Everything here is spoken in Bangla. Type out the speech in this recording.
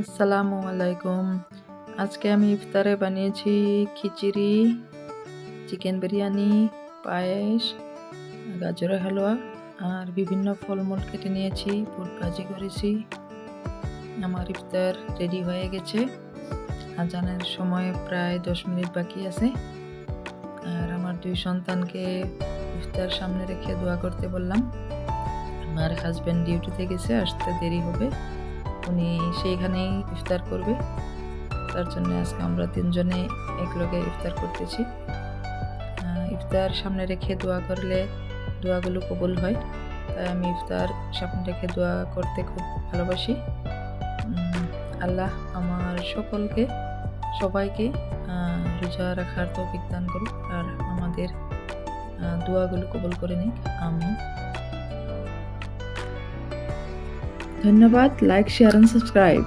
আসসালামু আলাইকুম। আজকে আমি ইফতারে বানিয়েছি খিচুড়ি, চিকেন বিরিয়ানি, পায়েস, গাজরের হালুয়া আর বিভিন্ন ফলমূল কেটে নিয়েছি, বুট ভাজি করেছি। আমার ইফতার রেডি হয়ে গেছে। আজানের সময় প্রায় 10 মিনিট বাকি আছে। আর আমার 2 সন্তানকে ইফতার সামনে রেখে দোয়া করতে বললাম। আমার হাজব্যান্ড ডিউটিতে গেছে, আসতে দেরি হবে। উনি সেইখানেই ইফতার করবে। তার জন্য আজকে আমরা 3 জনে একলগে ইফতার করতেছি। ইফতার সামনে রেখে দোয়া করলে দোয়াগুলো কবুল হয়, তাই আমি ইফতার সামনে রেখে দোয়া করতে খুব ভালোবাসি। আল্লাহ আমার সবাইকে রোজা রাখার তৌফিক দান করুক আর আমাদের দোয়াগুলো কবুল করে নিক, আমিন। ধন্যবাদ। Like, share and subscribe.